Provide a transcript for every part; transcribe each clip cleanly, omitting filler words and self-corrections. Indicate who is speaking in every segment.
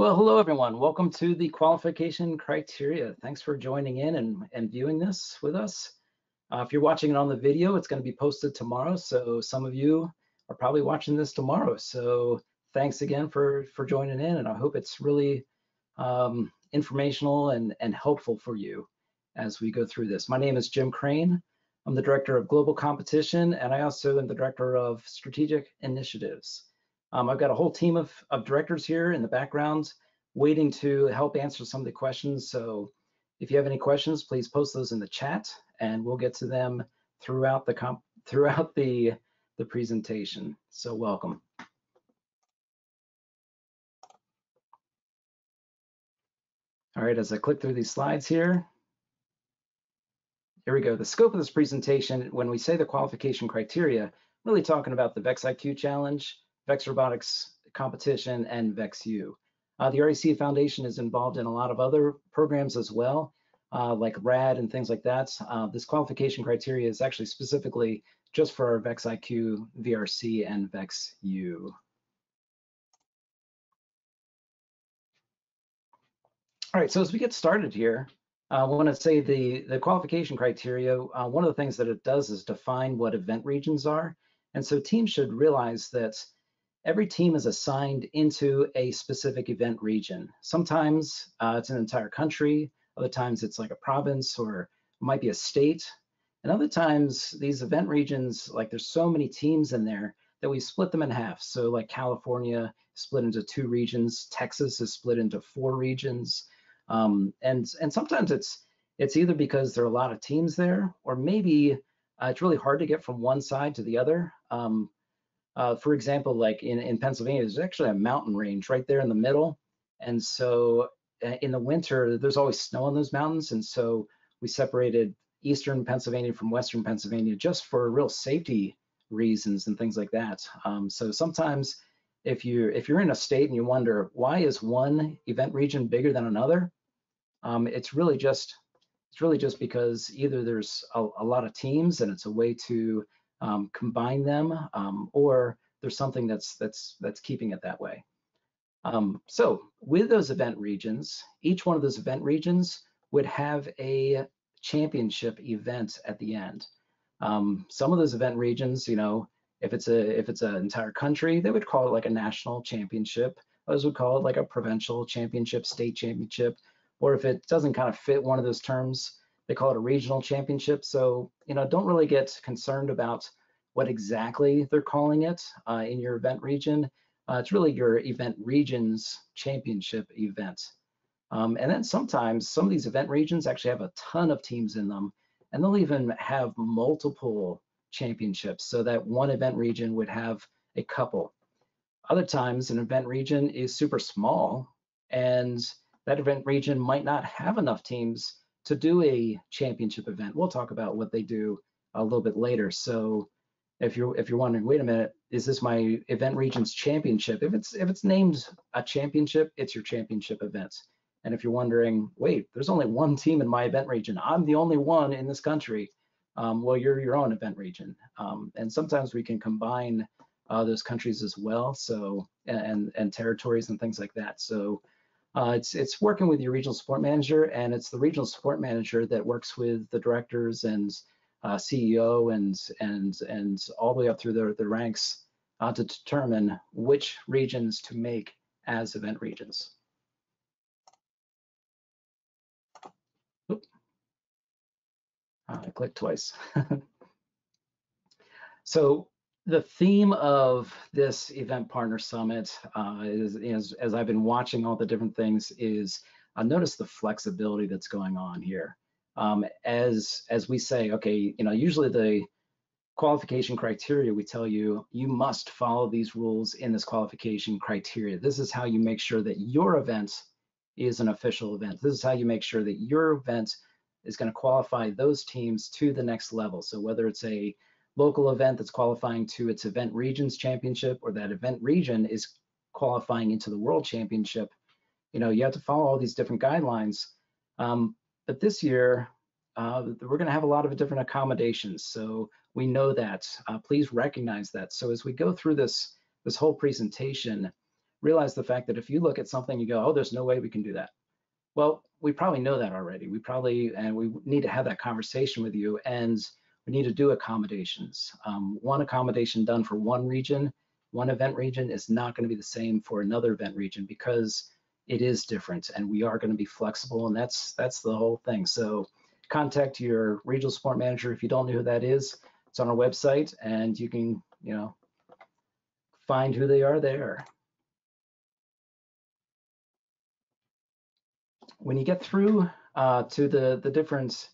Speaker 1: Well, hello everyone. Welcome to the qualification criteria. Thanks for joining in and viewing this with us. If you're watching it on the video, it's going to be posted tomorrow. So some of you are probably watching this tomorrow. So thanks again for joining in, and I hope it's really informational and helpful for you as we go through this. My name is Jim Crane. I'm the Director of Global Competition, and I also am the Director of Strategic Initiatives. I've got a whole team of directors here in the background waiting to help answer some of the questions. So if you have any questions, please post those in the chat and we'll get to them throughout the presentation. So welcome. All right, as I click through these slides here we go. The scope of this presentation, when we say the qualification criteria, really talking about the VEX IQ Challenge, VEX Robotics Competition, and VEX-U. The REC Foundation is involved in a lot of other programs as well, like RAD and things like that. This qualification criteria is actually specifically just for our VEX IQ, VRC, and VEX-U. All right, so as we get started here, I want to say the qualification criteria, one of the things that it does is define what event regions are. And so teams should realize that every team is assigned into a specific event region. Sometimes it's an entire country, other times it's like a province or it might be a state. And other times these event regions, like there's so many teams in there that we split them in half. So like California split into 2 regions, Texas is split into 4 regions. And sometimes it's either because there are a lot of teams there, or maybe it's really hard to get from one side to the other. For example, like in Pennsylvania, there's actually a mountain range right there in the middle. And so in the winter, there's always snow on those mountains. And so we separated Eastern Pennsylvania from Western Pennsylvania just for real safety reasons and things like that. So sometimes if you're in a state and you wonder, why is one event region bigger than another? It's really just because either there's a lot of teams and it's a way to combine them, or there's something that's keeping it that way. So with those event regions, each one of those event regions would have a championship event at the end. Some of those event regions, you know, if it's an entire country, they would call it like a national championship. Others would call it like a provincial championship, state championship, or if it doesn't kind of fit one of those terms, they call it a regional championship. So, you know, don't really get concerned about what exactly they're calling it in your event region. It's really your event region's championship event. And then sometimes some of these event regions actually have a ton of teams in them, and they'll even have multiple championships, so that one event region would have a couple. Other times an event region is super small, and that event region might not have enough teams to do a championship event. We'll talk about what they do a little bit later. So if you're wondering, wait a minute, is this my event region's championship? If it's named a championship, it's your championship event. And if you're wondering, wait, there's only one team in my event region, I'm the only one in this country, well, you're your own event region. And sometimes we can combine those countries as well, so and territories and things like that. So it's working with your regional support manager, and it's the regional support manager that works with the directors and CEO and all the way up through the ranks to determine which regions to make as event regions. Oop. I clicked twice. So the theme of this Event Partner Summit is, as I've been watching all the different things, is notice the flexibility that's going on here. As we say, okay, you know, usually the qualification criteria, we tell you, you must follow these rules in this qualification criteria. This is how you make sure that your event is an official event. This is how you make sure that your event is going to qualify those teams to the next level. So whether it's a local event that's qualifying to its event region's championship, or that event region is qualifying into the world championship, you know, you have to follow all these different guidelines. But this year, we're going to have a lot of different accommodations. So we know that. Please recognize that. So as we go through this whole presentation, realize the fact that if you look at something, you go, oh, there's no way we can do that. Well, we probably know that already. We need to have that conversation with you, and we need to do accommodations. One accommodation done for one region, one event region is not going to be the same for another event region because it is different, and we are going to be flexible, and that's the whole thing. So contact your regional support manager if you don't know who that is. It's on our website, and you can, find who they are there. When you get through to the different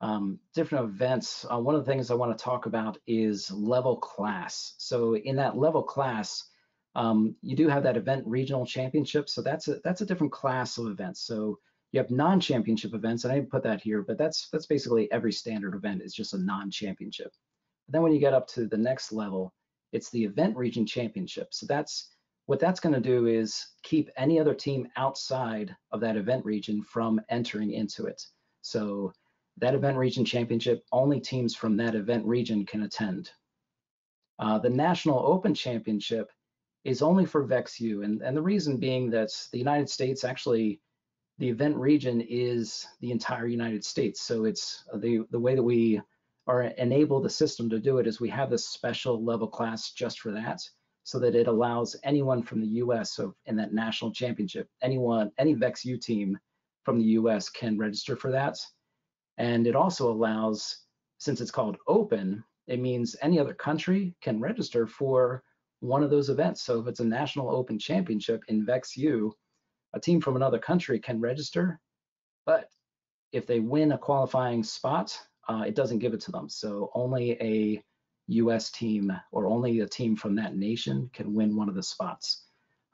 Speaker 1: events, one of the things I want to talk about is level class. So in that level class, you do have that event regional championship. So that's a different class of events. So you have non-championship events, and I didn't put that here, but that's basically every standard event is just a non-championship. Then when you get up to the next level, it's the event region championship. So what that's going to do is keep any other team outside of that event region from entering into it. So that event region championship, only teams from that event region can attend. The National Open Championship is only for VEX-U, and the reason being that the United States, actually, the event region is the entire United States. So it's the way that we enable the system to do it is we have this special level class just for that, so that it allows anyone from the US, so in that national championship, any VEX-U team from the US can register for that. And it also allows, since it's called open, it means any other country can register for one of those events. So if it's a national open championship in VEX-U, a team from another country can register, but if they win a qualifying spot, it doesn't give it to them. So only a US team or only a team from that nation can win one of the spots.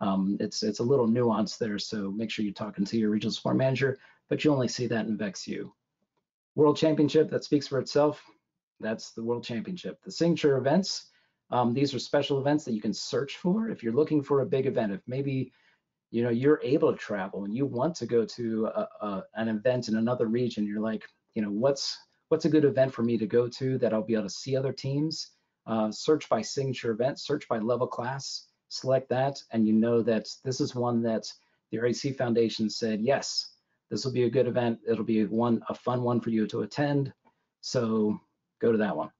Speaker 1: It's a little nuance there, so make sure you're talking to your regional support manager, but you only see that in VEX-U. World Championship, that speaks for itself. That's the World Championship. The signature events, these are special events that you can search for if you're looking for a big event. If maybe you're able to travel and you want to go to an event in another region, you're like, what's a good event for me to go to that I'll be able to see other teams? Search by signature event, search by level class, select that, and you know that this is one that the RAC Foundation said, yes, this will be a good event. It'll be a fun one for you to attend. So go to that one.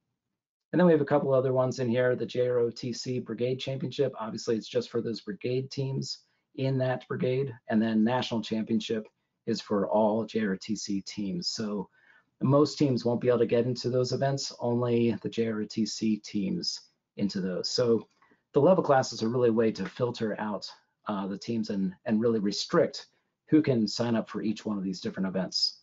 Speaker 1: And then we have a couple other ones in here. The JROTC Brigade Championship, obviously it's just for those brigade teams in that brigade. And then National Championship is for all JROTC teams. So most teams won't be able to get into those events, only the JROTC teams into those. So the level classes are really a way to filter out the teams and really restrict who can sign up for each one of these different events.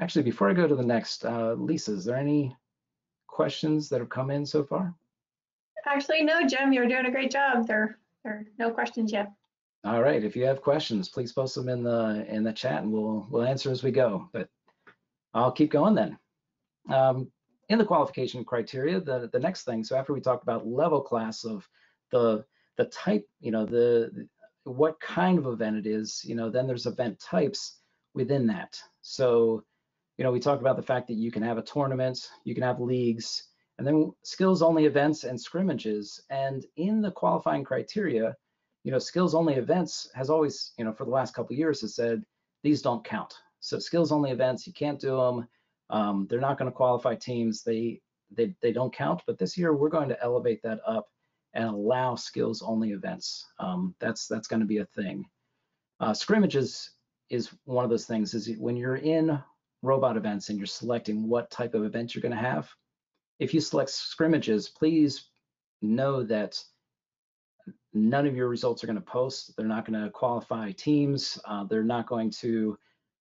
Speaker 1: Actually, before I go to the next, Lisa, is there any questions that have come in so far?
Speaker 2: Actually, no, Jim, you're doing a great job. There are no questions yet.
Speaker 1: All right, if you have questions, please post them in the chat and we'll answer as we go. But I'll keep going then. In the qualification criteria, the next thing, so after we talked about level class of the type, what kind of event it is, then there's event types within that. So, we talked about the fact that you can have a tournament, you can have leagues, and then skills only events and scrimmages. And in the qualifying criteria, skills only events has always, for the last couple of years has said, these don't count. So skills only events, you can't do them. They're not going to qualify teams. They don't count. But this year we're going to elevate that up and allow skills only events. That's going to be a thing. Scrimmages is one of those things, is when you're in robot events and you're selecting what type of event you're going to have. If you select scrimmages, please know that none of your results are going to post. They're not going to qualify teams. They're not going to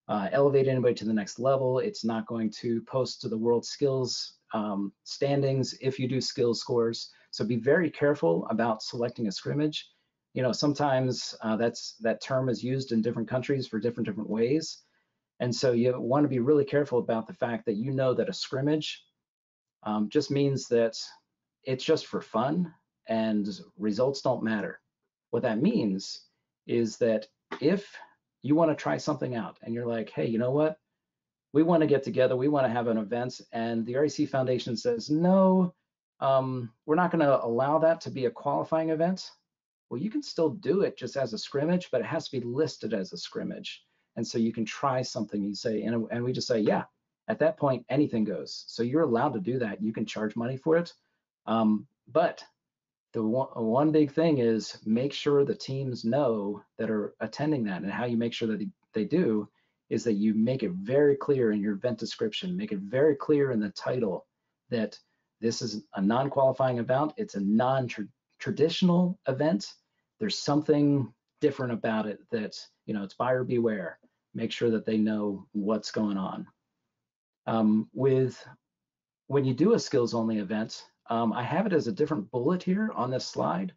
Speaker 1: elevate anybody to the next level. It's not going to post to the world skills standings if you do skills scores. So be very careful about selecting a scrimmage. Sometimes that term is used in different countries for different ways. And so you want to be really careful about the fact that that a scrimmage just means that it's just for fun and results don't matter. What that means is that if you want to try something out and you're like, hey, you know what? We want to get together, we want to have an event, and the RAC Foundation says, no, we're not going to allow that to be a qualifying event. Well, you can still do it just as a scrimmage, but it has to be listed as a scrimmage. And so you can try something, you say, and we just say, yeah, at that point, anything goes. So you're allowed to do that. You can charge money for it. But the one big thing is make sure the teams know that are attending that, and how you make sure that they do is that you make it very clear in your event description, make it very clear in the title that this is a non-qualifying event. It's a non-traditional event. There's something different about it that, it's buyer beware. Make sure that they know what's going on. When you do a skills only event, I have it as a different bullet here on this slide,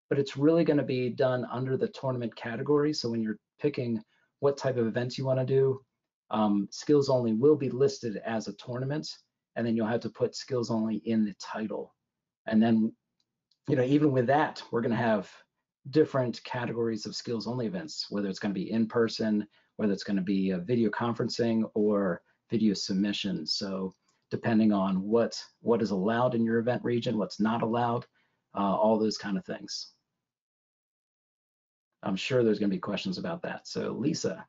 Speaker 1: but it's really going to be done under the tournament category. So when you're picking what type of events you want to do, skills only will be listed as a tournament, and then you'll have to put skills only in the title. And then, even with that, we're going to have different categories of skills only events, whether it's going to be in person, whether it's going to be a video conferencing or video submission. So depending on what is allowed in your event region, what's not allowed, all those kind of things. I'm sure there's going to be questions about that. So Lisa.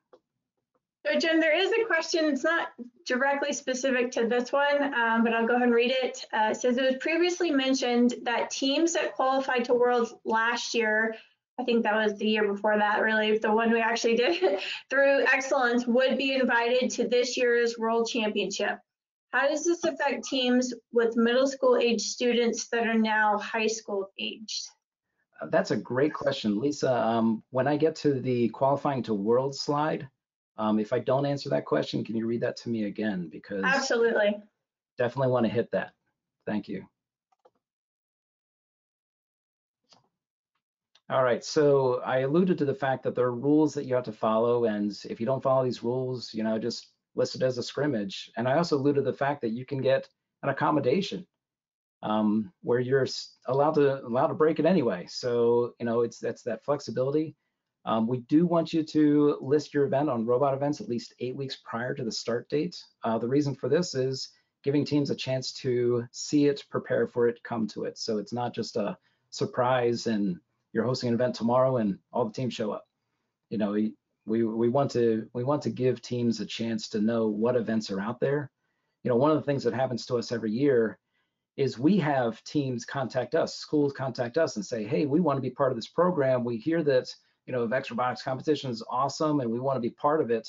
Speaker 2: So Jim, there is a question. It's not directly specific to this one, but I'll go ahead and read it. It says it was previously mentioned that teams that qualified to Worlds last year, I think that was the year before that, really, the one we actually did, through excellence, would be invited to this year's World Championship. How does this affect teams with middle school age students that are now high school aged?
Speaker 1: That's a great question, Lisa. When I get to the qualifying to Worlds slide, if I don't answer that question, can you read that to me again? Because
Speaker 2: absolutely,
Speaker 1: definitely want to hit that. Thank you. All right, so I alluded to the fact that there are rules that you have to follow, and if you don't follow these rules, just list it as a scrimmage. And I also alluded to the fact that you can get an accommodation where you're allowed to break it anyway. So that's that flexibility. We do want you to list your event on Robot Events at least 8 weeks prior to the start date. The reason for this is giving teams a chance to see it, prepare for it, come to it. So it's not just a surprise and you're hosting an event tomorrow and all the teams show up. We want to give teams a chance to know what events are out there. One of the things that happens to us every year is we have teams contact us, schools contact us and say, hey, we want to be part of this program. We hear that VEX robotics competition is awesome and we want to be part of it,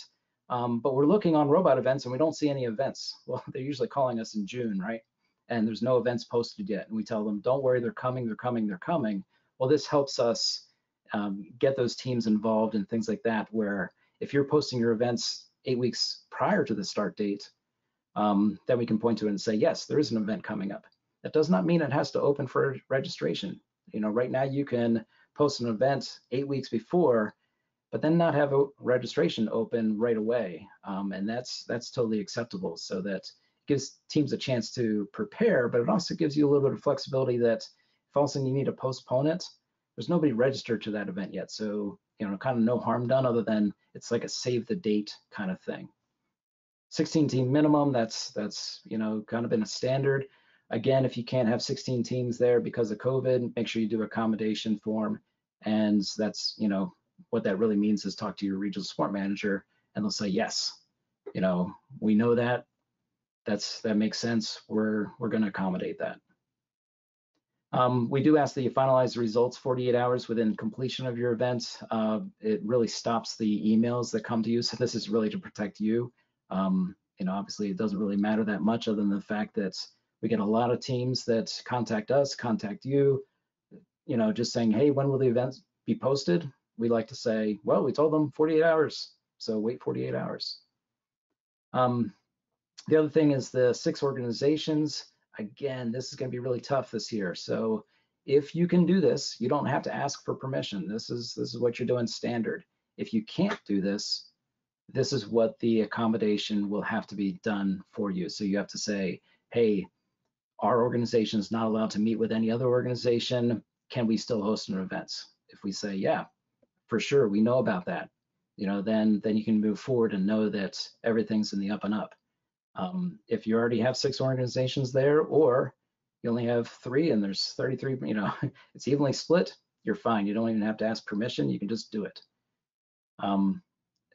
Speaker 1: but we're looking on robot events and we don't see any events. Well, they're usually calling us in June, right? And there's no events posted yet. And we tell them, don't worry, they're coming, they're coming, they're coming. Well, this helps us get those teams involved and things like that, where if you're posting your events 8 weeks prior to the start date, then we can point to it and say, yes, there is an event coming up. That does not mean it has to open for registration. Right now you can post an event 8 weeks before, but then not have a registration open right away. And that's totally acceptable. So that gives teams a chance to prepare, but it also gives you a little bit of flexibility that if all of a sudden you need to postpone it, there's nobody registered to that event yet. So, kind of no harm done other than it's like a save the date kind of thing. 16 team minimum, that's kind of been a standard. Again, if you can't have 16 teams there because of COVID, make sure you do accommodation form. And that's, what that really means is talk to your regional support manager and they'll say, yes, we know that makes sense. We're going to accommodate that. We do ask that you finalize the results 48 hours within completion of your event. It really stops the emails that come to you. So this is really to protect you. Obviously it doesn't really matter that much other than the fact that we get a lot of teams that contact us, contact you, just saying, hey, when will the event be posted? We like to say, well, we told them 48 hours, so wait 48 hours. The other thing is the 6 organizations. Again, this is going to be really tough this year. So if you can do this, you don't have to ask for permission. This is what you're doing standard. If you can't do this, this is what the accommodation will have to be done for you. So you have to say, hey, our organization is not allowed to meet with any other organization. Can we still host an event? If we say, yeah, for sure, we know about that, then you can move forward and know that everything's in the up and up. If you already have 6 organizations there, or you only have 3 and there's 33, it's evenly split, you're fine. You don't even have to ask permission. You can just do it.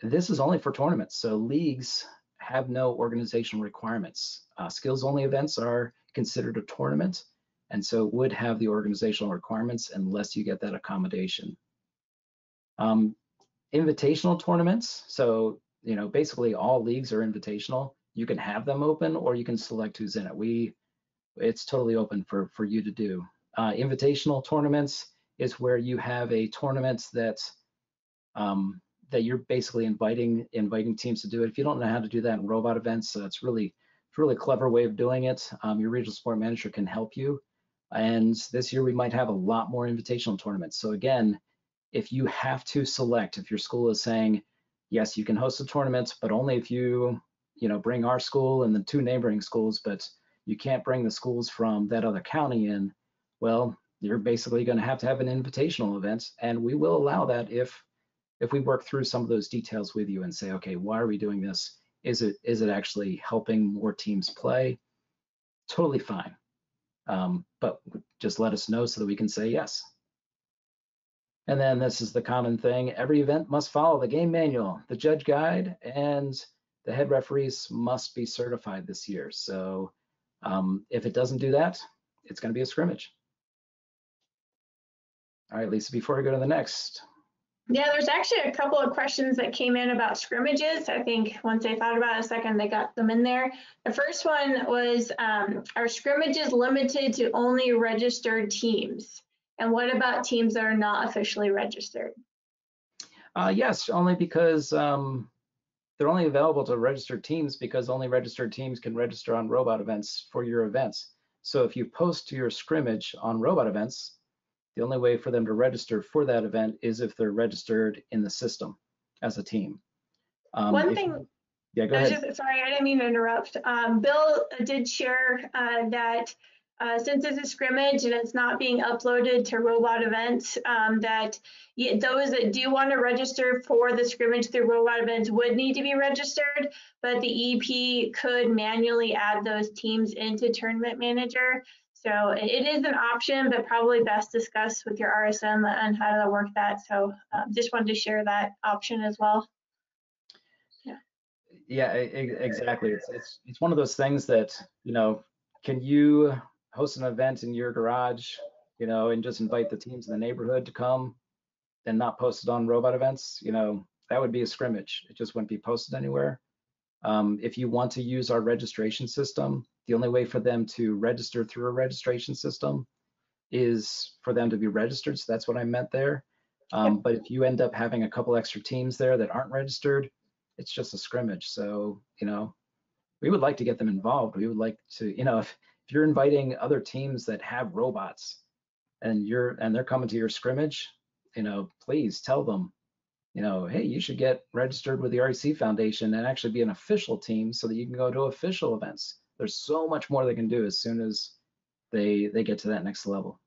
Speaker 1: This is only for tournaments. So leagues have no organizational requirements. Skills only events are considered a tournament, and so would have the organizational requirements unless you get that accommodation. Invitational tournaments, so basically all leagues are invitational. You can have them open or you can select who's in it. It's totally open for you to do. Invitational tournaments is where you have a tournament that you're basically inviting teams to do it. If you don't know how to do that in robot events, it's really a clever way of doing it. Your regional sport manager can help you. And this year we might have a lot more invitational tournaments. So again, if you have to select, if your school is saying, yes, you can host a tournament, but only if you bring our school and the 2 neighboring schools, but you can't bring the schools from that other county in, well, you're basically going to have an invitational event, and we will allow that if we work through some of those details with you and say, okay, why are we doing this? Is it actually helping more teams play? Totally fine. But just let us know so that we can say yes. And then this is the common thing. Every event must follow the game manual, the judge guide, and the head referees must be certified this year. So if it doesn't do that, it's going to be a scrimmage. All right, Lisa, before we go to the next.
Speaker 2: Yeah, there's actually a couple of questions that came in about scrimmages. I think once they thought about it a second, they got them in there. The first one was, are scrimmages limited to only registered teams? And what about teams that are not officially registered?
Speaker 1: Yes, only because they're only available to registered teams because only registered teams can register on robot events for your events. So if you post your scrimmage on robot events, the only way for them to register for that event is if they're registered in the system as a team.
Speaker 2: One thing,
Speaker 1: yeah, go ahead.
Speaker 2: Sorry, I didn't mean to interrupt. Bill did share that since it's a scrimmage and it's not being uploaded to robot events, that those that do want to register for the scrimmage through robot events would need to be registered, but the EP could manually add those teams into Tournament Manager. So it is an option, but probably best discuss with your RSM on how to work that. So just wanted to share that option as well.
Speaker 1: Yeah, exactly. It's one of those things that, can you host an event in your garage, and just invite the teams in the neighborhood to come and not post it on robot events? That would be a scrimmage. It just wouldn't be posted anywhere. If you want to use our registration system, the only way for them to register through a registration system is for them to be registered. So that's what I meant there. But if you end up having a couple extra teams there that aren't registered, it's just a scrimmage. So, we would like to get them involved. We would like to, if you're inviting other teams that have robots and they're coming to your scrimmage, please tell them, hey, you should get registered with the REC Foundation and actually be an official team so that you can go to official events. There's so much more they can do as soon as they get to that next level.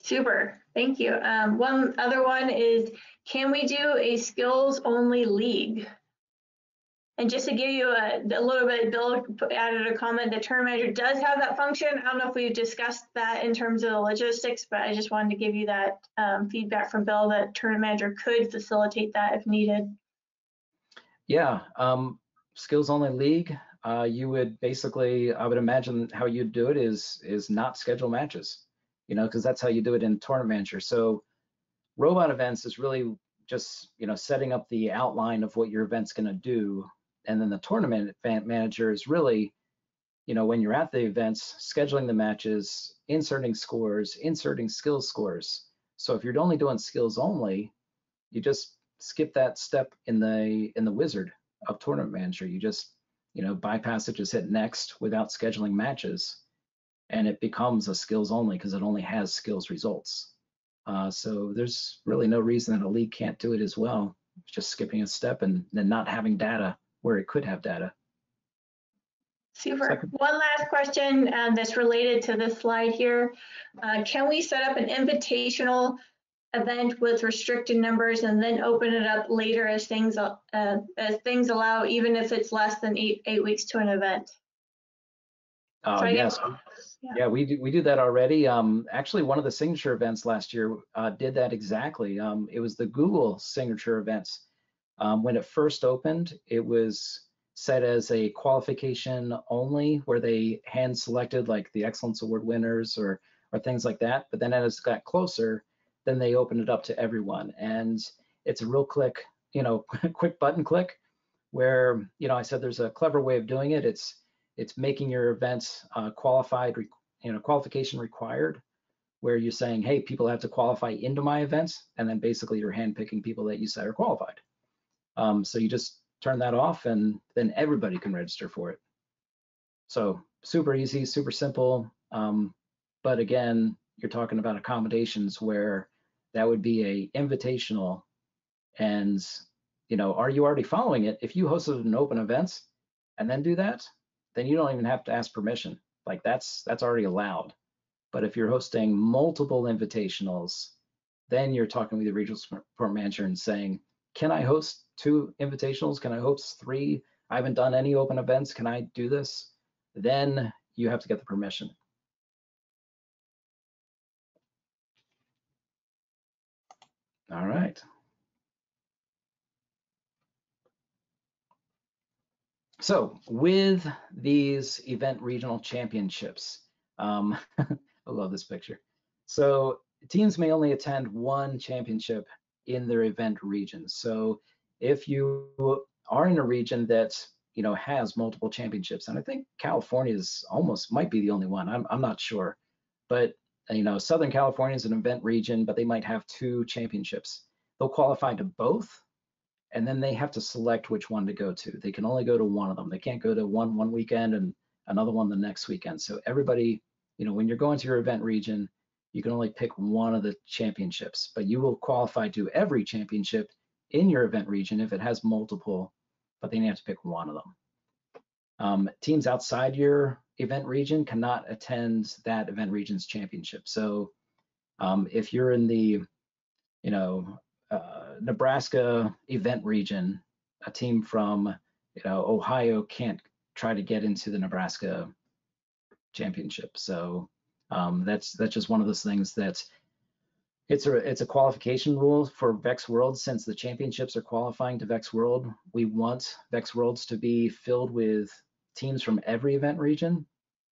Speaker 2: Super, thank you. One other one is, can we do a skills only league? And just to give you a little bit, Bill added a comment, the Tournament Manager does have that function. I don't know if we've discussed that in terms of the logistics, but I just wanted to give you that feedback from Bill that Tournament Manager could facilitate that if needed.
Speaker 1: Yeah, skills only league, you would basically, I would imagine how you'd do it is not schedule matches, because that's how you do it in Tournament Manager. So robot events is really just, setting up the outline of what your event's going to do. And then the Tournament Manager is really, when you're at the events, scheduling the matches, inserting scores, inserting skills scores. So if you're only doing skills only, you just skip that step in the wizard of Tournament Manager. You just, bypass it, just hit next without scheduling matches, and it becomes a skills only because it only has skills results. So there's really no reason that a league can't do it as well. It's just skipping a step and then not having data where it could have data.
Speaker 2: Super. One last question that's related to this slide here. Can we set up an invitational event with restricted numbers and then open it up later as things allow, even if it's less than eight weeks to an event?
Speaker 1: Oh,
Speaker 2: So I
Speaker 1: yes. Yeah, we do that already. Actually, one of the signature events last year did that exactly. It was the Google signature events. When it first opened, it was set as a qualification only, where they hand selected like the Excellence Award winners or things like that. But then as it got closer, then they opened it up to everyone. And it's a real quick, quick button click where, I said there's a clever way of doing it. It's making your event qualification required, where you're saying, hey, people have to qualify into my events, and then basically you're handpicking people that you said are qualified. So you just turn that off, and then everybody can register for it. So super easy, super simple. But again, you're talking about accommodations where that would be a invitational, and are you already following it? If you hosted an open event and then do that, then you don't even have to ask permission. Like that's already allowed. But if you're hosting multiple invitationals, then you're talking with the regional support manager and saying, can I host 2 invitationals? Can I host 3? I haven't done any open events. Can I do this? Then you have to get the permission. All right. So with these event regional championships, I love this picture. So teams may only attend 1 championship in their event region. So if you are in a region that has multiple championships, and I think California is almost might be the only one. I'm not sure, but Southern California is an event region, but they might have 2 championships. They'll qualify to both, and then they have to select which one to go to. They can only go to one of them. They can't go to one weekend and another one the next weekend. So everybody, when you're going to your event region, you can only pick one of the championships, but you will qualify to every championship in your event region if it has multiple, but then you have to pick one of them. Teams outside your event region cannot attend that event region's championship. So if you're in the, Nebraska event region, a team from Ohio can't try to get into the Nebraska championship. So that's just one of those things that it's a qualification rule for VEX Worlds. Since the championships are qualifying to VEX World, we want VEX Worlds to be filled with teams from every event region.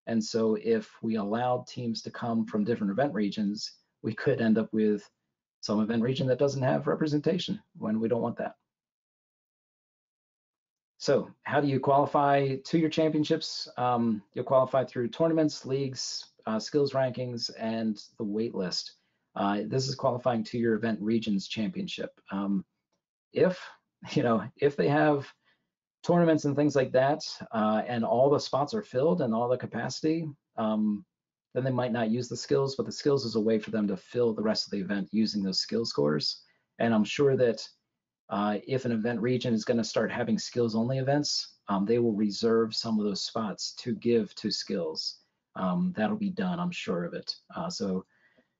Speaker 1: And so if we allowed teams to come from different event regions, we could end up with some event region that doesn't have representation when we don't want that. So how do you qualify to your championships? You'll qualify through tournaments, leagues, skills rankings, and the wait list. This is qualifying to your event region's championship. If they have tournaments and things like that, and all the spots are filled and all the capacity, then they might not use the skills, but the skills is a way for them to fill the rest of the event using those skill scores. And I'm sure that if an event region is going to start having skills only events, they will reserve some of those spots to give to skills. That'll be done, I'm sure of it. So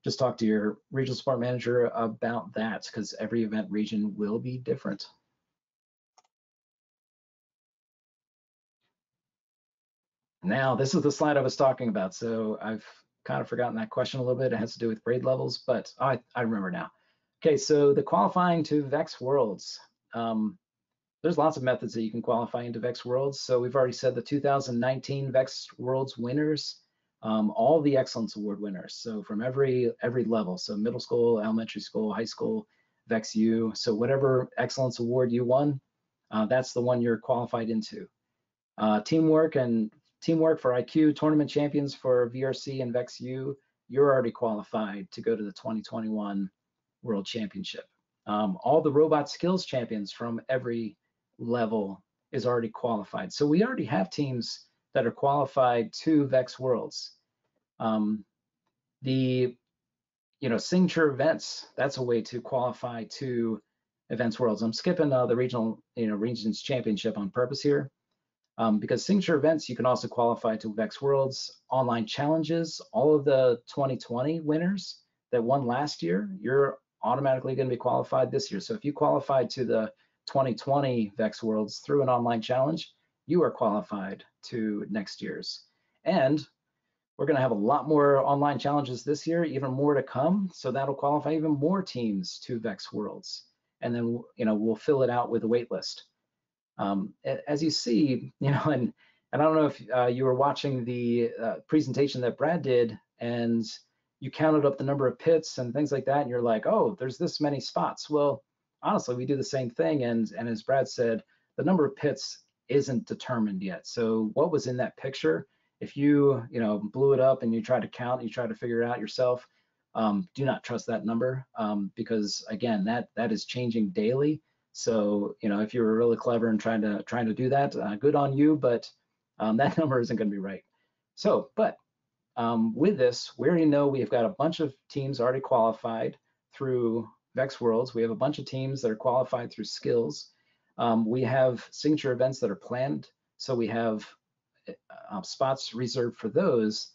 Speaker 1: just talk to your regional support manager about that, because every event region will be different. Now, this is the slide I was talking about. So I've kind of forgotten that question a little bit. It has to do with grade levels, but I remember now. Okay, so the qualifying to VEX Worlds. There's lots of methods that you can qualify into VEX Worlds. So we've already said the 2019 VEX Worlds winners, all the Excellence Award winners. So from every level, so middle school, elementary school, high school, VEX U. So whatever Excellence Award you won, that's the one you're qualified into. Teamwork for IQ, tournament champions for VRC and VEX U, you're already qualified to go to the 2021 World Championship. All the robot skills champions from every level is already qualified. So we already have teams that are qualified to VEX Worlds. The signature events, that's a way to qualify to Events Worlds. I'm skipping the regions championship on purpose here. Because signature events, you can also qualify to VEX Worlds. Online challenges, all of the 2020 winners that won last year, you're automatically going to be qualified this year. So if you qualified to the 2020 VEX Worlds through an online challenge, you are qualified to next year's. And we're going to have a lot more online challenges this year, even more to come. So that'll qualify even more teams to VEX Worlds. And then, we'll fill it out with a wait list. As you see, and I don't know if you were watching the presentation that Brad did, and you counted up the number of pits and things like that, and you're like, oh, there's this many spots. Well, honestly, we do the same thing. And as Brad said, the number of pits isn't determined yet. So what was in that picture, if you, blew it up and you try to count, you try to figure it out yourself, do not trust that number, because again, that is changing daily. So, if you were really clever and trying to do that, good on you, but that number isn't going to be right. So, but with this, we already know we've got a bunch of teams already qualified through VEX Worlds. We have a bunch of teams that are qualified through skills. We have signature events that are planned. So we have spots reserved for those.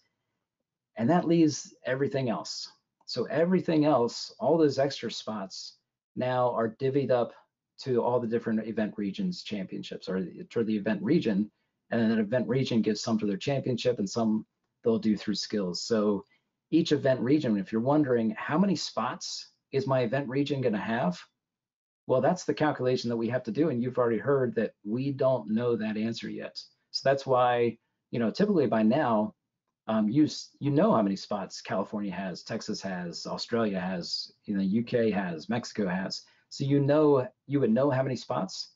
Speaker 1: And that leaves everything else. So everything else, all those extra spots now are divvied up to all the different event regions championships, or to the event region. And then an event region gives some to their championship and some they'll do through skills. So each event region, if you're wondering how many spots is my event region going to have, well, that's the calculation that we have to do. And you've already heard that we don't know that answer yet. So that's why, typically by now, you know how many spots California has, Texas has, Australia has, UK has, Mexico has. So you would know how many spots,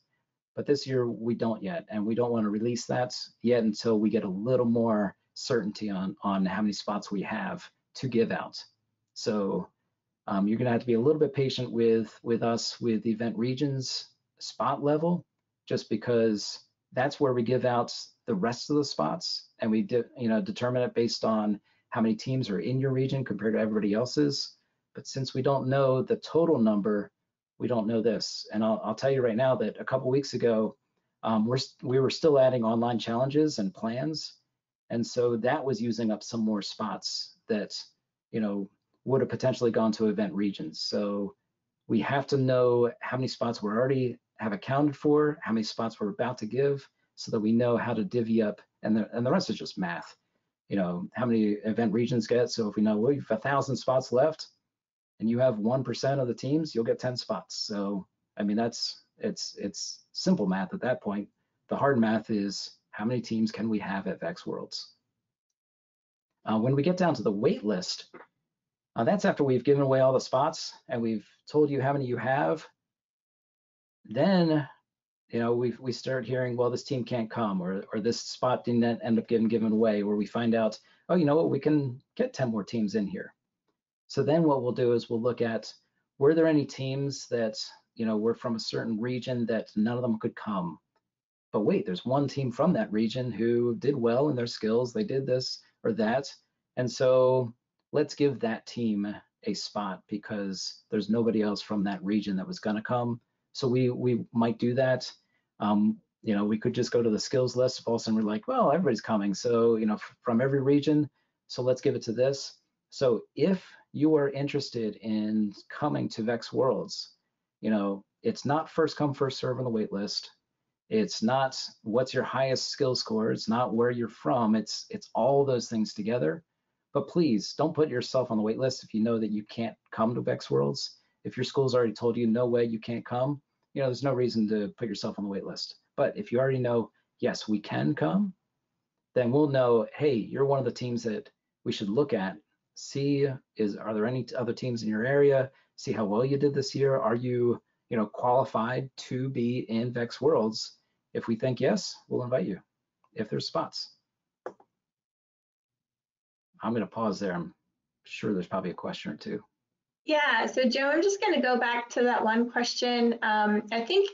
Speaker 1: but this year we don't yet, and we don't want to release that yet until we get a little more certainty on how many spots we have to give out. So you're going to have to be a little bit patient with us with the event regions spot level, just because that's where we give out the rest of the spots, and we determine it based on how many teams are in your region compared to everybody else's. But since we don't know the total number, we don't know this. And I'll tell you right now that a couple weeks ago, we were still adding online challenges and plans, and so that was using up some more spots that would have potentially gone to event regions. So we have to know how many spots we already have accounted for, how many spots we're about to give, so that we know how to divvy up, and the rest is just math. How many event regions get. So if we know we have 1,000 spots left, and you have 1% of the teams, you'll get 10 spots. So I mean, it's simple math at that point. The hard math is how many teams can we have at VEX Worlds. When we get down to the wait list, that's after we've given away all the spots and we've told you how many you have. Then, we start hearing, well, this team can't come, or this spot didn't end up getting given away, or we find out, oh, you know what, we can get 10 more teams in here. So then what we'll do is we'll look at, were there any teams that, were from a certain region that none of them could come? But wait, there's one team from that region who did well in their skills. They did this or that. And so let's give that team a spot because there's nobody else from that region that was going to come. So we might do that. We could just go to the skills list. If all of a sudden we're like, well, everybody's coming. So, from every region. So let's give it to this. So if you are interested in coming to VEX Worlds, it's not first come, first serve on the wait list. It's not what's your highest skill score. It's not where you're from. It's all those things together. But please don't put yourself on the wait list if you know that you can't come to VEX Worlds. If your school's already told you, no way, you can't come, there's no reason to put yourself on the wait list. But if you already know, yes, we can come, then we'll know, hey, you're one of the teams that we should look at. See, are there any other teams in your area? See how well you did this year. Are you, qualified to be in VEX Worlds? If we think yes, we'll invite you if there's spots. I'm going to pause there. I'm sure there's probably a question or two.
Speaker 2: Yeah, so Joe, I'm just going to go back to that one question. I think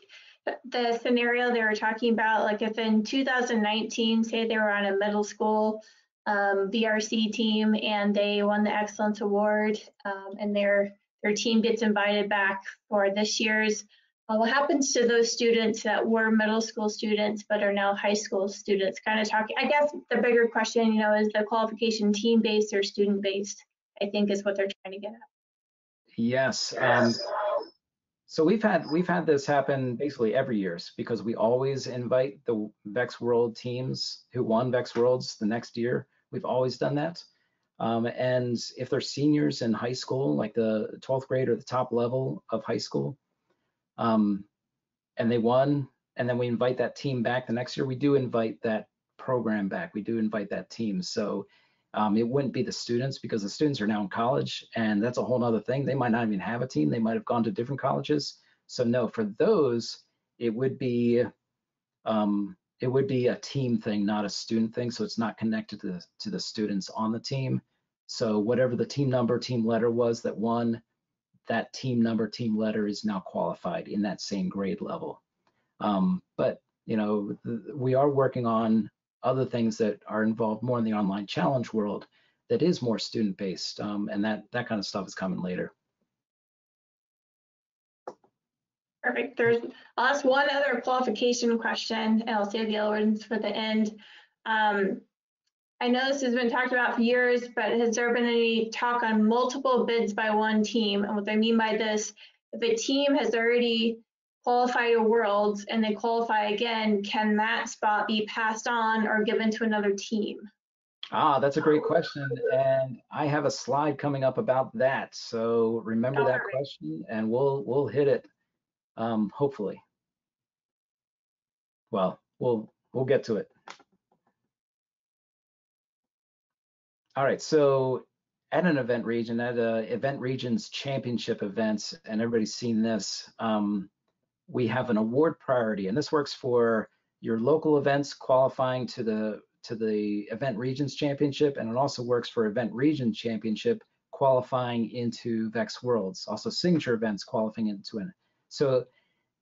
Speaker 2: the scenario they were talking about, like if in 2019, say they were on a middle school VRC team and they won the Excellence Award, and their team gets invited back for this year's, what happens to those students that were middle school students but are now high school students? Kind of talking, I guess the bigger question, is the qualification team-based or student-based, I think is what they're trying to get at.
Speaker 1: Yes. So we've had this happen basically every year because we always invite the VEX World teams who won VEX Worlds the next year. We've always done that. And if they're seniors in high school, like the 12th grade or the top level of high school, and they won, and then we invite that team back the next year, we do invite that program back. We do invite that team. So it wouldn't be the students, because the students are now in college, and that's a whole other thing. They might not even have a team. They might have gone to different colleges. So no, for those, it would be a team thing, not a student thing. So it's not connected to the students on the team. So whatever the team number, team letter was that won, that team number, team letter is now qualified in that same grade level. But you know, we are working on other things that are involved more in the online challenge world that is more student based, and that kind of stuff is coming later.
Speaker 2: Perfect. I'll ask one other qualification question, and I'll save the other ones for the end. I know this has been talked about for years, but has there been any talk on multiple bids by one team? And what I mean by this, if a team has already qualified to Worlds and they qualify again, can that spot be passed on or given to another team?
Speaker 1: That's a great question, and I have a slide coming up about that. So remember that question, and we'll hit it. Hopefully. Well, we'll get to it. All right, so at an event region, at event region's championship events, and everybody's seen this, we have an award priority, and this works for your local events qualifying to the event region's championship, and it also works for event region championship qualifying into VEX Worlds, also signature events qualifying into it. So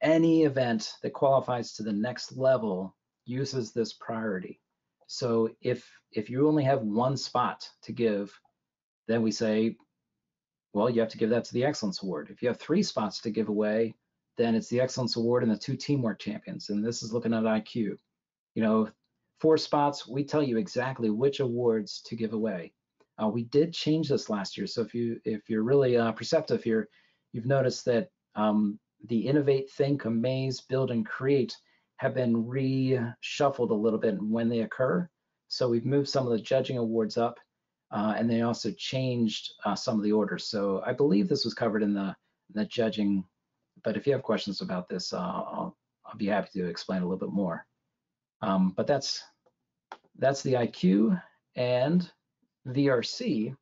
Speaker 1: any event that qualifies to the next level uses this priority. So if you only have one spot to give, then we say, well, you have to give that to the Excellence Award. If you have 3 spots to give away, then it's the Excellence Award and the 2 teamwork champions. And this is looking at IQ. You know, 4 spots, we tell you exactly which awards to give away. We did change this last year. So if you're really perceptive here, you've noticed that the Innovate, Think, Amaze, Build, and Create have been reshuffled a little bit when they occur. So we've moved some of the judging awards up, and they also changed some of the orders. So I believe this was covered in the judging, but if you have questions about this, I'll be happy to explain a little bit more. But that's the IQ, and VRC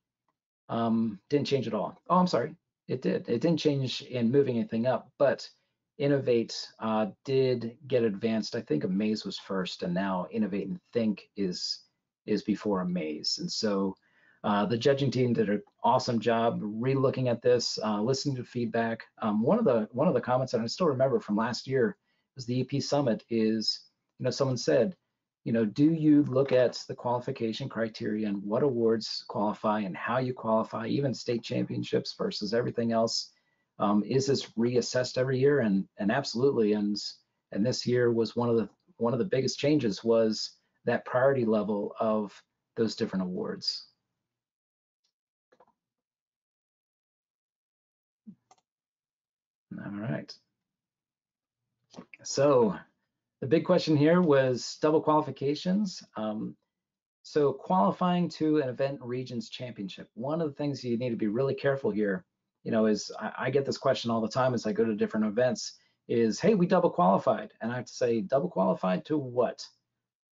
Speaker 1: didn't change at all. Oh, I'm sorry. It did. It didn't change in moving anything up, but Innovate did get advanced. I think Amaze was first, and now Innovate and Think is before Amaze. And so the judging team did an awesome job re-looking at this, listening to feedback. One of the comments that I still remember from last year was the EP Summit is, you know, someone said, you know, do you look at the qualification criteria and what awards qualify and how you qualify, even state championships versus everything else? Is this reassessed every year? And absolutely. And this year was one of the biggest changes was that priority level of those different awards. All right. So the big question here was double qualifications. So qualifying to an event regions championship, one of the things you need to be really careful here, you know, is I get this question all the time as I go to different events is, hey, we double qualified. And I have to say, double qualified to what?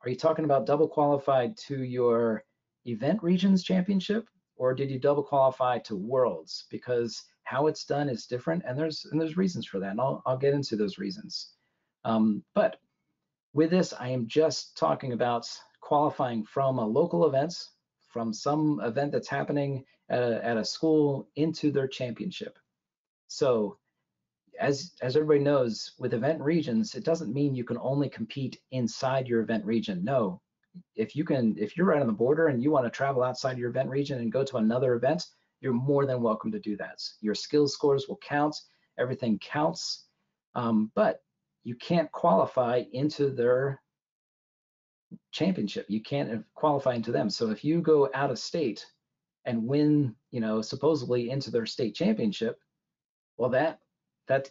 Speaker 1: Are you talking about double qualified to your event regions championship, or did you double qualify to Worlds? Because how it's done is different, and there's reasons for that, and I'll get into those reasons. But with this, I am just talking about qualifying from a local events, from some event that's happening at a school into their championship. So as everybody knows, with event regions, it doesn't mean you can only compete inside your event region. No, if you're right on the border and you want to travel outside your event region and go to another event, you're more than welcome to do that. Your skills scores will count, everything counts, but you can't qualify into their championship. You can't qualify into them. So if you go out of state and win, you know, supposedly into their state championship, well, that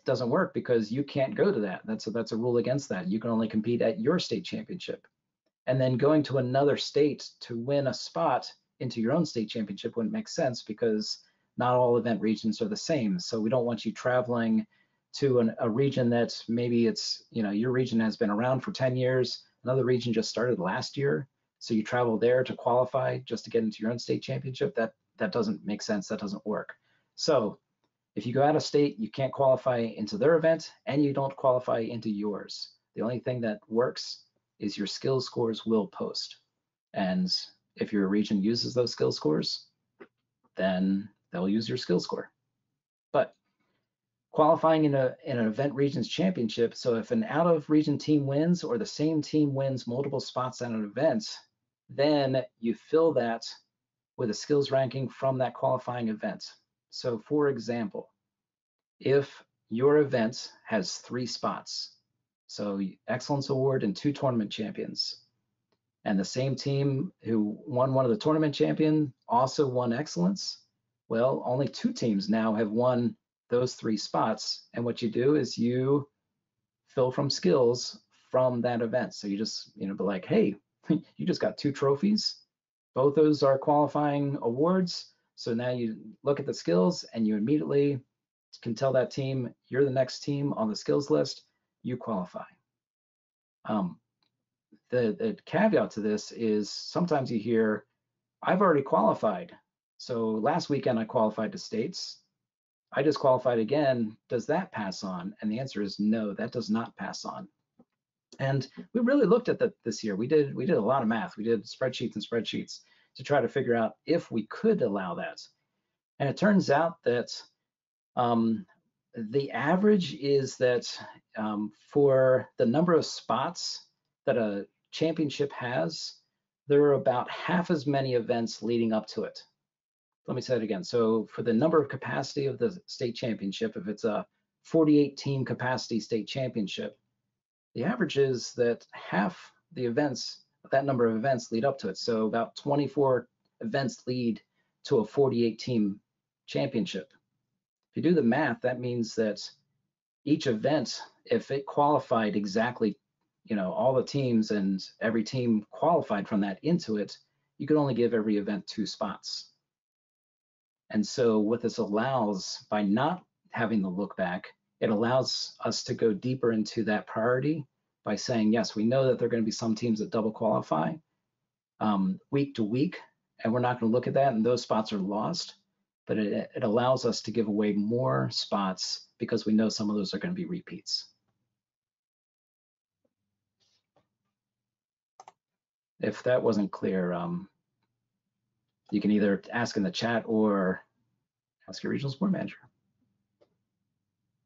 Speaker 1: doesn't work because you can't go to that. That's a rule against that. You can only compete at your state championship. and then going to another state to win a spot into your own state championship wouldn't make sense because not all event regions are the same. So we don't want you traveling to a region that maybe it's, your region has been around for 10 years, another region just started last year. So you travel there to qualify just to get into your own state championship. That doesn't make sense, that doesn't work. So if you go out of state, you can't qualify into their event and you don't qualify into yours. The only thing that works is your skills scores will post. And if your region uses those skill scores, then they'll use your skill score. But qualifying in an event regions championship, so if an out of region team wins or the same team wins multiple spots at an event, then you fill that with a skills ranking from that qualifying event. So for example, if your event has 3 spots, so excellence award and 2 tournament champions, and the same team who won one of the tournament champion also won excellence, well, only 2 teams now have won those 3 spots. And what you do is you fill from skills from that event. So you just, be like, hey, you just got 2 trophies. Both those are qualifying awards. So now you look at the skills and you immediately can tell that team, you're the next team on the skills list, you qualify. The caveat to this is sometimes you hear, I've already qualified. So last weekend I qualified to states. I just qualified again. Does that pass on? And the answer is no, that does not pass on. And we really looked at that this year. We did a lot of math. We did spreadsheets and spreadsheets to try to figure out if we could allow that. And it turns out that the average is that for the number of spots that a championship has, there are about half as many events leading up to it. Let me say it again. So for the number of capacity of the state championship, if it's a 48 team capacity state championship, the average is that half the events, that number of events lead up to it. So about 24 events lead to a 48 team championship. If you do the math, that means that each event, if it qualified exactly, all the teams and every team qualified from that into it, you could only give every event 2 spots. And so what this allows, by not having the look back, it allows us to go deeper into that priority by saying, yes, we know that there are going to be some teams that double qualify week to week, and we're not going to look at that, and those spots are lost. But it allows us to give away more spots because we know some of those are going to be repeats. If that wasn't clear, you can either ask in the chat or ask your regional sport manager.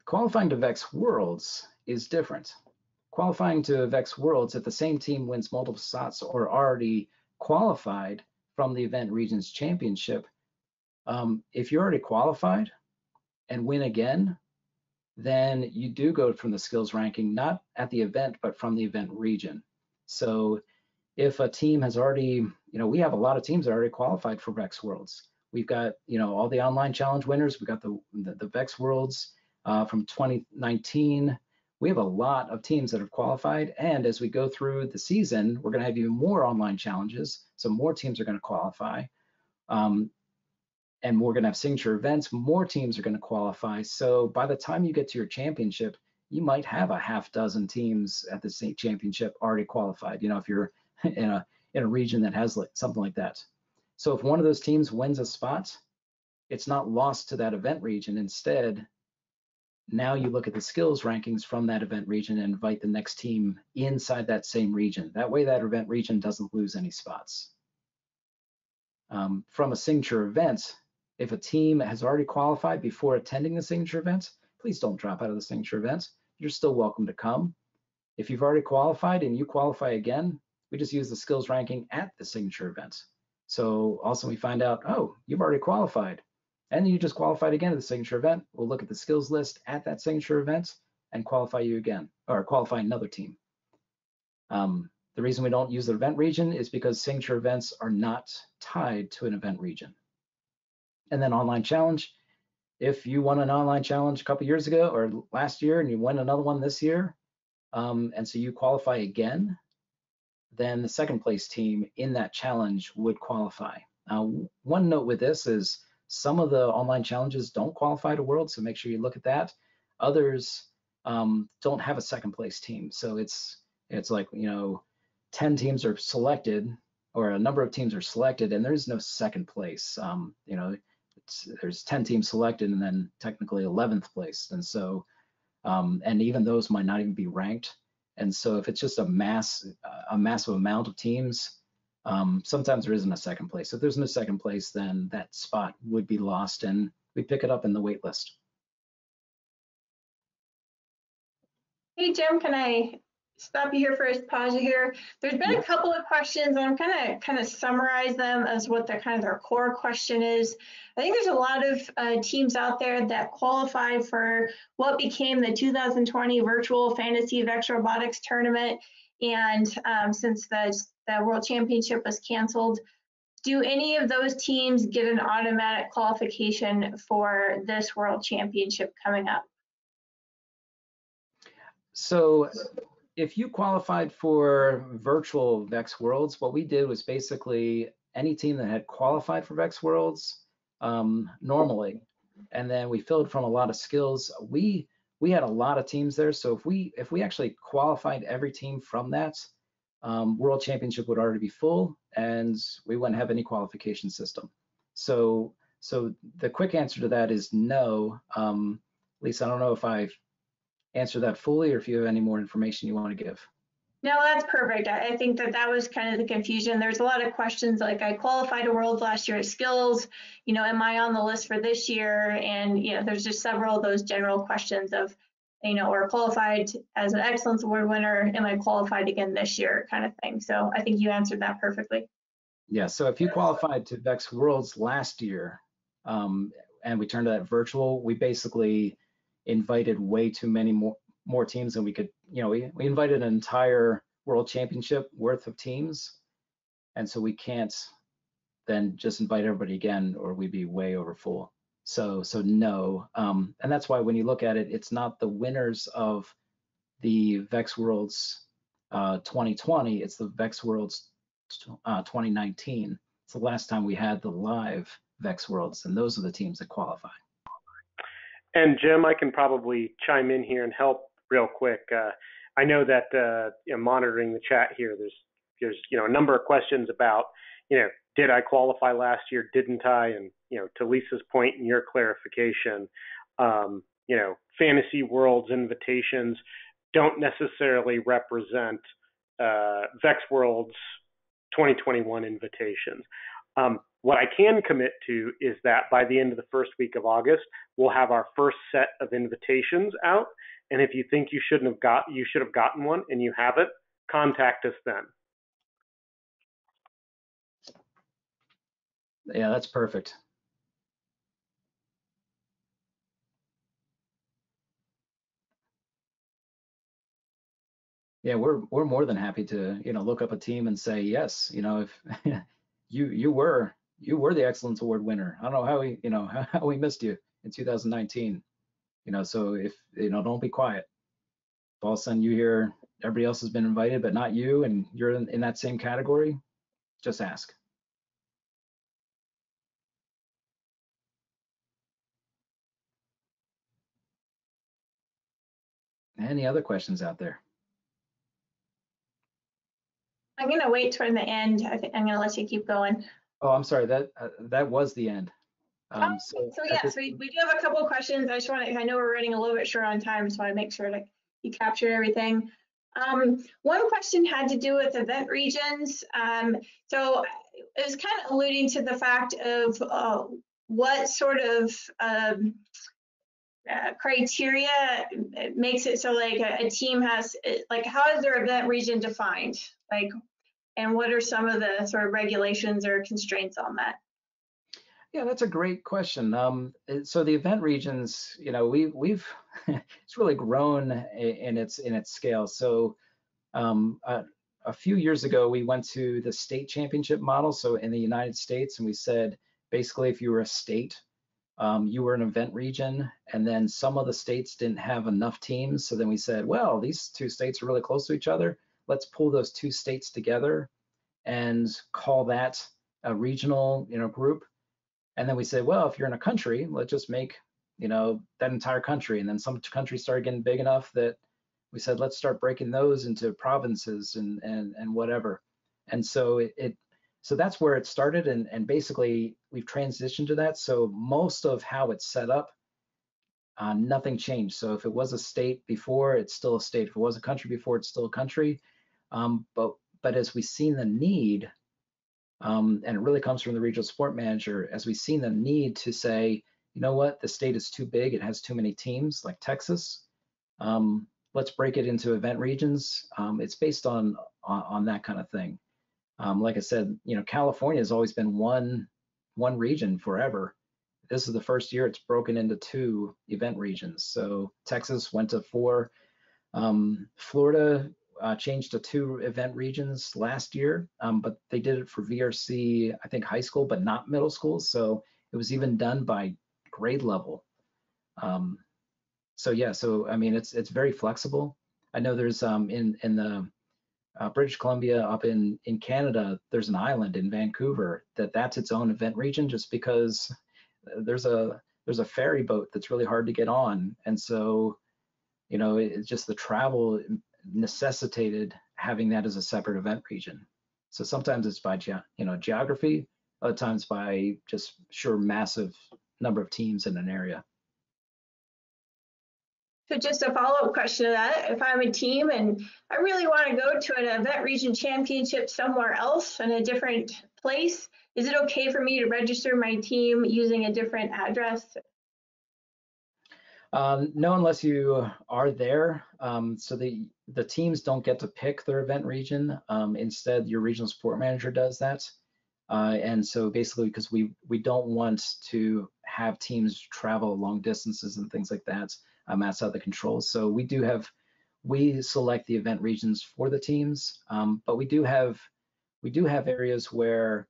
Speaker 1: Qualifying to VEX Worlds is different. Qualifying to VEX Worlds, if the same team wins multiple spots or already qualified from the event regions championship, if you're already qualified and win again, then you do go from the skills ranking, not at the event, but from the event region. So if a team has already, we have a lot of teams that are already qualified for VEX Worlds. We've got, all the online challenge winners. We've got the VEX Worlds from 2019. We have a lot of teams that have qualified. And as we go through the season, we're going to have even more online challenges. So more teams are going to qualify. And we're going to have signature events. More teams are going to qualify. So by the time you get to your championship, you might have a half dozen teams at the state championship already qualified. If you're in a region that has something like that. So if one of those teams wins a spot, it's not lost to that event region. Instead, now you look at the skills rankings from that event region and invite the next team inside that same region. That way that event region doesn't lose any spots. From a signature event, if a team has already qualified before attending the signature event, please don't drop out of the signature event. You're still welcome to come. If you've already qualified and you qualify again, we just use the skills ranking at the signature event. So also we find out, oh, you've already qualified. And then you just qualified again at the signature event. We'll look at the skills list at that signature event and qualify you again, or qualify another team. The reason we don't use the event region is because signature events are not tied to an event region. And then online challenge, if you won an online challenge a couple years ago or last year and you win another one this year, and so you qualify again, then the second place team in that challenge would qualify. One note with this is some of the online challenges don't qualify to Worlds, so make sure you look at that. Others don't have a second place team, so it's like 10 teams are selected, or a number of teams are selected, and there's no second place. There's 10 teams selected, and then technically 11th place, and so and even those might not even be ranked. And so if it's just a massive amount of teams, sometimes there isn't a second place. If there's no second place, then that spot would be lost, and we pick it up in the wait list.
Speaker 2: Hey, Jim, can I stop you here for a pause here? There's been a couple of questions, and I'm kind of summarize them as what their core question is. I think there's a lot of teams out there that qualify for what became the 2020 Virtual Fantasy VEX Robotics Tournament, and since the World Championship was canceled, do any of those teams get an automatic qualification for this World Championship coming up?
Speaker 1: So if you qualified for virtual VEX Worlds, what we did was basically any team that had qualified for VEX Worlds normally, and then we filled from a lot of skills. We had a lot of teams there, so if we actually qualified every team from that, World Championship would already be full, and we wouldn't have any qualification system. So the quick answer to that is no. Lisa, I don't know if I've answered that fully, or if you have any more information you want to give.
Speaker 2: No, that's perfect. I think that was kind of the confusion. There's a lot of questions like, I qualified to Worlds last year at skills, am I on the list for this year? And there's just several of those general questions of, or qualified as an Excellence Award winner, am I qualified again this year, kind of thing. So I think you answered that perfectly.
Speaker 1: Yeah, so if you qualified to VEX Worlds last year, and we turned that virtual, we basically invited way too many more teams than we could, we invited an entire World Championship worth of teams, and so we can't then just invite everybody again, or we'd be way over full. So no, and that's why when you look at it, it's not the winners of the VEX Worlds 2020, it's the VEX Worlds 2019. It's the last time we had the live VEX Worlds, and those are the teams that qualify.
Speaker 3: And Jim, I can probably chime in here and help real quick. I know that monitoring the chat here, there's a number of questions about, did I qualify last year? Didn't I? And to Lisa's point and your clarification, Fantasy Worlds invitations don't necessarily represent VEX Worlds 2021 invitations. What I can commit to is that by the end of the first week of August, we'll have our first set of invitations out. And if you think you should have gotten one and you haven't, contact us then.
Speaker 1: Yeah, that's perfect. Yeah, we're more than happy to look up a team and say yes. If you were the Excellence Award winner. I don't know how we missed you in 2019. So if don't be quiet. If all of a sudden you hear everybody else has been invited but not you, and you're in that same category, just ask. Any other questions out there?
Speaker 2: I'm going to wait toward the end. I think I'm going to let you keep going.
Speaker 1: Oh, I'm sorry. That was the end.
Speaker 2: So yes, we do have a couple of questions. I know we're running a little bit short on time, so I make sure that you capture everything. One question had to do with event regions. So it was kind of alluding to the fact of what sort of criteria makes it so like a team has, like, how is their event region defined? Like, and what are some of the sort of regulations or constraints on that?
Speaker 1: Yeah, that's a great question. So the event regions, we've it's really grown in its scale. So a few years ago, we went to the state championship model. So in the United States, and we said basically if you were a state, you were an event region, and then some of the states didn't have enough teams. So then we said, well, these two states are really close to each other. let's pull those two states together and call that a regional, group. And then we say, well, if you're in a country, let's just make, that entire country. And then some countries started getting big enough that we said, let's start breaking those into provinces and whatever. And so so that's where it started. And basically we've transitioned to that. So most of how it's set up, nothing changed. So if it was a state before, it's still a state. If it was a country before, it's still a country. But as we've seen the need, and it really comes from the regional sport manager, as we've seen the need to say, you know what, the state is too big, it has too many teams, like Texas. Let's break it into event regions. It's based on that kind of thing. Like I said, California has always been one region forever. This is the first year it's broken into 2 event regions. So Texas went to 4. Florida changed to 2 event regions last year, but they did it for VRC, I think high school, but not middle school. So it was even done by grade level. So yeah, so I mean, it's very flexible. I know there's in the British Columbia, up in Canada, there's an island in Vancouver that's its own event region, just because there's a ferry boat that's really hard to get on, and so it's just the travel necessitated having that as a separate event region. So sometimes it's by geography, other times by just sheer massive number of teams in an area.
Speaker 2: So just a follow-up question to that, if I'm a team and I really want to go to an event region championship somewhere else in a different place, is it okay for me to register my team using a different address?
Speaker 1: No, unless you are there. So the teams don't get to pick their event region. Instead, your regional sport manager does that. And so basically, because we don't want to have teams travel long distances and things like that, outside the controls. So we select the event regions for the teams, but we do have areas where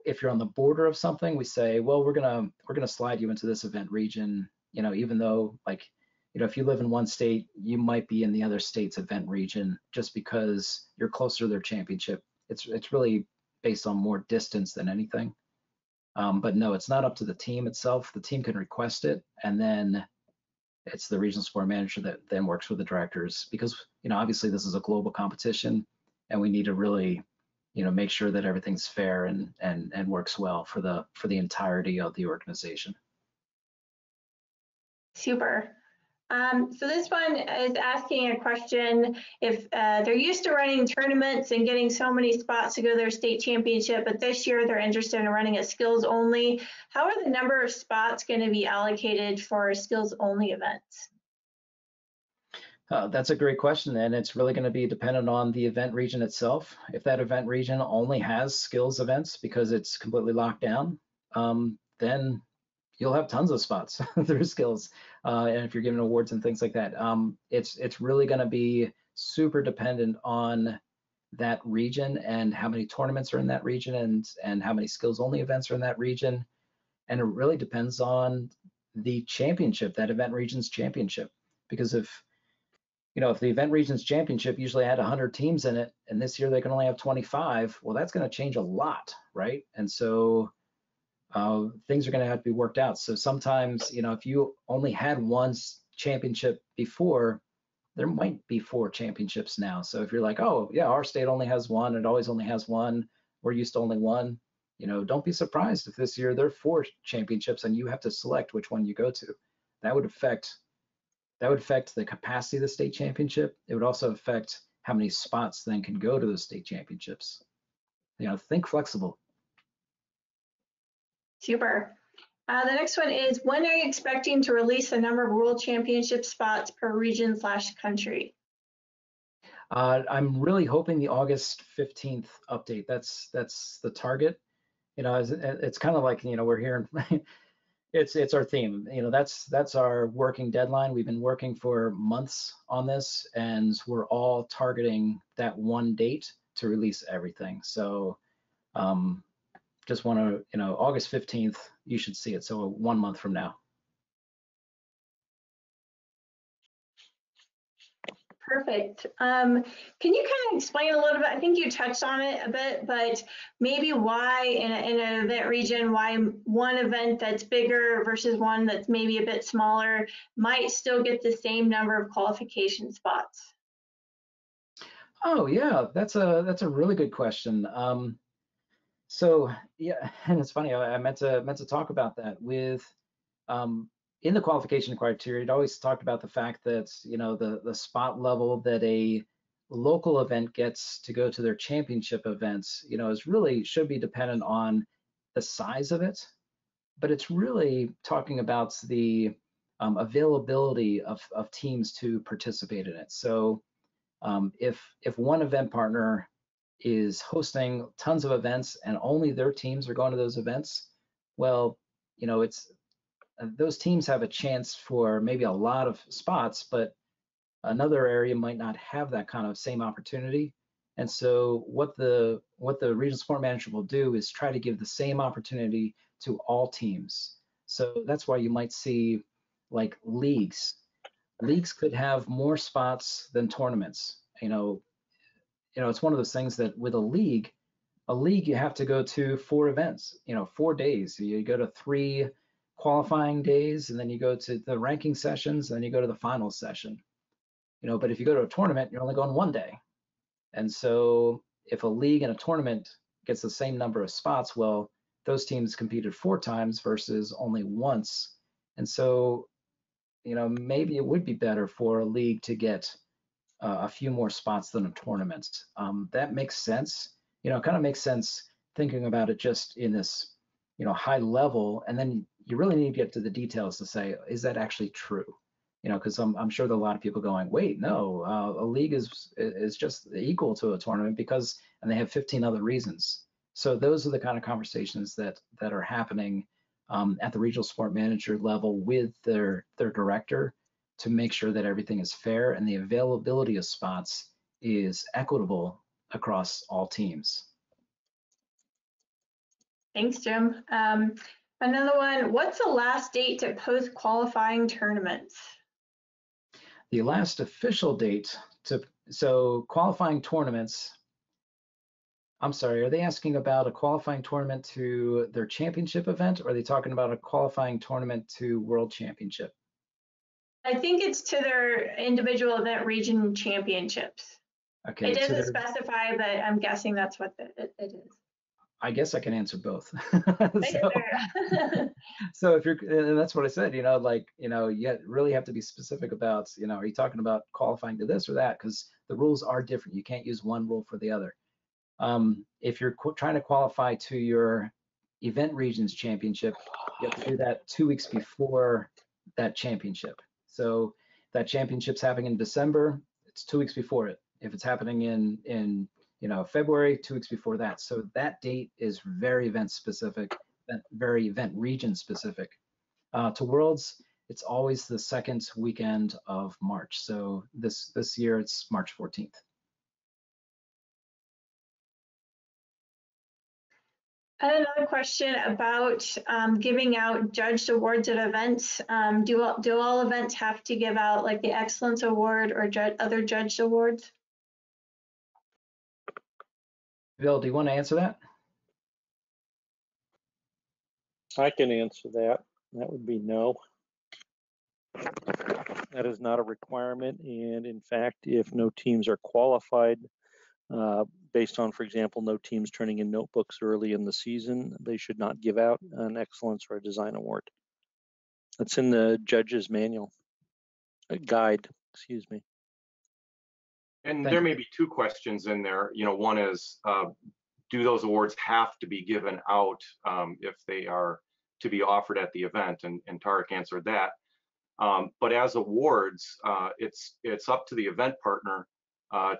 Speaker 1: if you're on the border of something, we say, well, we're gonna slide you into this event region, even though, like, if you live in one state, you might be in the other state's event region just because you're closer to their championship. It's really based on more distance than anything. But no, it's not up to the team itself. The team can request it, and then it's the regional sport manager that then works with the directors, because obviously this is a global competition, and we need to really make sure that everything's fair and works well for the entirety of the organization.
Speaker 2: Super. So this one is asking a question, if they're used to running tournaments and getting so many spots to go to their state championship, but this year they're interested in running a skills only, how are the number of spots going to be allocated for skills only events?
Speaker 1: That's a great question, and it's really going to be dependent on the event region itself. If that event region only has skills events because it's completely locked down, then you'll have tons of spots through skills, and if you're giving awards and things like that. It's really going to be super dependent on that region and how many tournaments are in that region and how many skills only events are in that region, and it really depends on the championship, that event region's championship, because if the event region's championship usually had 100 teams in it, and this year they can only have 25, well, that's going to change a lot, right? And so things are going to have to be worked out. So sometimes, if you only had one championship before, there might be 4 championships now. So if you're like, oh yeah, our state only has one, it always only has one, we're used to only one, don't be surprised if this year there are 4 championships and you have to select which one you go to. That would affect the capacity of the state championship. It would also affect how many spots then can go to the state championships. Think flexible.
Speaker 2: Super. The next one is, when are you expecting to release the number of world championship spots per region/country?
Speaker 1: I'm really hoping the August 15th update. That's the target. It's kind of like, we're hearing, it's our theme. That's our working deadline. We've been working for months on this, and we're all targeting that one date to release everything. So just want to, August 15th, you should see it. So 1 month from now.
Speaker 2: Perfect. Can you kind of explain a little bit? I think you touched on it a bit, but maybe why in an event region, why one event that's bigger versus one that's maybe a bit smaller might still get the same number of qualification spots?
Speaker 1: Oh yeah, that's a really good question. So yeah, and it's funny. I meant to talk about that with in the qualification criteria. It always talked about the fact that the spot level that a local event gets to go to their championship events, is really should be dependent on the size of it, but it's really talking about the availability of teams to participate in it. So if one event partner is hosting tons of events and only their teams are going to those events, well, it's those teams have a chance for maybe a lot of spots, but another area might not have that kind of same opportunity. And so what the regional sport manager will do is try to give the same opportunity to all teams. So that's why you might see like leagues. Leagues could have more spots than tournaments. It's one of those things that with a league you have to go to 4 events, 4 days. You go to 3 qualifying days, and then you go to the ranking sessions, and then you go to the final session. But if you go to a tournament, you're only going 1 day. And so if a league and a tournament gets the same number of spots, well, those teams competed 4 times versus only once. And so, maybe it would be better for a league to get a few more spots than a tournament. That makes sense. It kind of makes sense thinking about it just in this, high level, and then you really need to get to the details to say, is that actually true? Because I'm sure there are a lot of people going, wait, no, a league is just equal to a tournament because, and they have 15 other reasons. So those are the kind of conversations that are happening at the regional sport manager level with their director to make sure that everything is fair and the availability of spots is equitable across all teams.
Speaker 2: Thanks, Jim. Another one, what's the last date to post qualifying tournaments?
Speaker 1: The last official date so qualifying tournaments, I'm sorry, are they asking about a qualifying tournament to their championship event, or are they talking about a qualifying tournament to World Championship?
Speaker 2: I think it's to their individual event region championships.
Speaker 1: Okay.
Speaker 2: It doesn't specify, but I'm guessing that's what it is.
Speaker 1: I guess I can answer both.
Speaker 2: so,
Speaker 1: so if you're, and that's what I said, you really have to be specific about, are you talking about qualifying to this or that? Because the rules are different. You can't use one rule for the other. If you're trying to qualify to your event regions championship, you have to do that 2 weeks before that championship. So that championship's happening in December, it's 2 weeks before it. If it's happening in February, 2 weeks before that. So that date is very event specific, very event region specific. To Worlds, it's always the second weekend of March. So this year it's March 14th.
Speaker 2: I had another question about giving out judged awards at events. Do all events have to give out like the Excellence Award or other judged awards?
Speaker 1: Bill, do you want to answer that?
Speaker 4: I can answer that. That would be no. That is not a requirement. And in fact, if no teams are qualified based on, for example, no teams turning in notebooks early in the season, they should not give out an excellence or a design award. That's in the judge's manual, guide, excuse me.
Speaker 5: And there may be 2 questions in there. One is, do those awards have to be given out if they are to be offered at the event? And Tarek answered that. But as awards, it's up to the event partner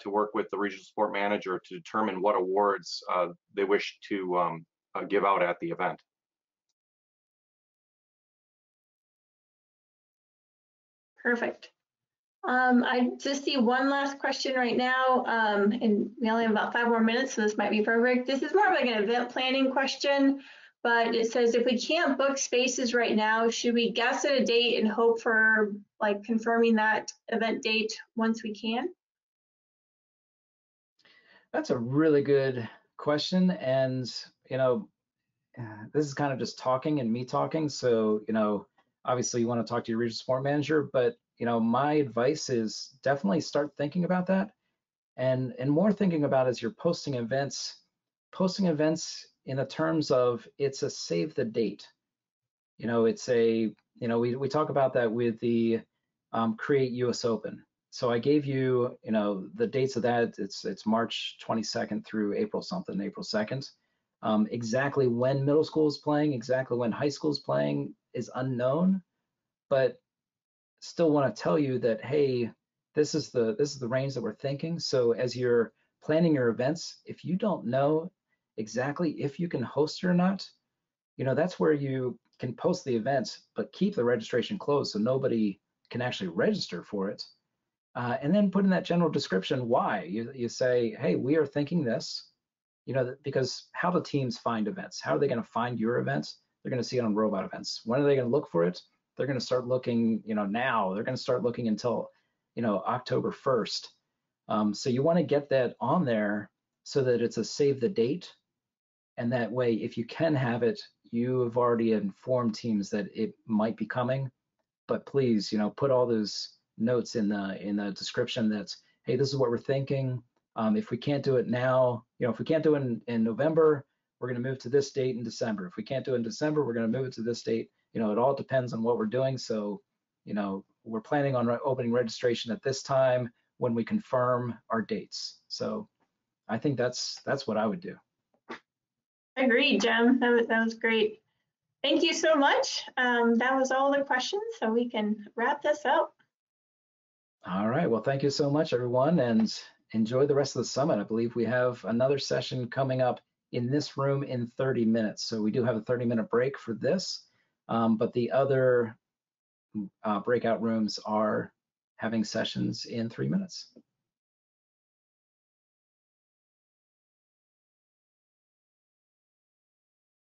Speaker 5: to work with the regional sport manager to determine what awards they wish to give out at the event.
Speaker 2: Perfect. I just see one last question right now, and we only have about 5 more minutes, so this might be perfect. This is more of like an event planning question, but it says, if we can't book spaces right now, should we guess at a date and hope for like confirming that event date once we can?
Speaker 1: That's a really good question. And, you know, this is kind of just talking and me talking. So, you know, obviously you want to talk to your regional support manager, but, you know, my advice is definitely start thinking about that and more thinking about as you're posting events in the terms of it's a save the date. You know, it's a, you know, we talk about that with the Create US Open. So I gave you, you know, the dates of that. It's March 22nd through April something, April 2nd. Exactly when middle school is playing, exactly when high school is playing is unknown, but still want to tell you that, hey, this is the range that we're thinking. So as you're planning your events, if you don't know exactly if you can host it or not, you know, that's where you can post the events, but keep the registration closed so nobody can actually register for it. And then put in that general description why. You say, hey, we are thinking this, you know, because how do teams find events? How are they going to find your events? They're going to see it on robot events. When are they going to look for it? They're going to start looking, you know, now. They're going to start looking until, you know, October 1st. So you want to get that on there so that it's a save the date. And that way, if you can have it, you have already informed teams that it might be coming. But please, you know, put all those notes in the description that's, hey, this is what we're thinking. If we can't do it now, you know, if we can't do it in November, we're going to move to this date in December. If we can't do it in December, we're going to move it to this date. You know, it all depends on what we're doing. So, you know, we're planning on opening registration at this time when we confirm our dates. So I think that's what I would do.
Speaker 2: Agreed, Jim. That was great. Thank you so much. That was all the questions, so we can wrap this up.
Speaker 1: All right. Well, thank you so much, everyone, and enjoy the rest of the summit. I believe we have another session coming up in this room in 30 minutes. So we do have a 30-minute break for this, but the other breakout rooms are having sessions in 3 minutes.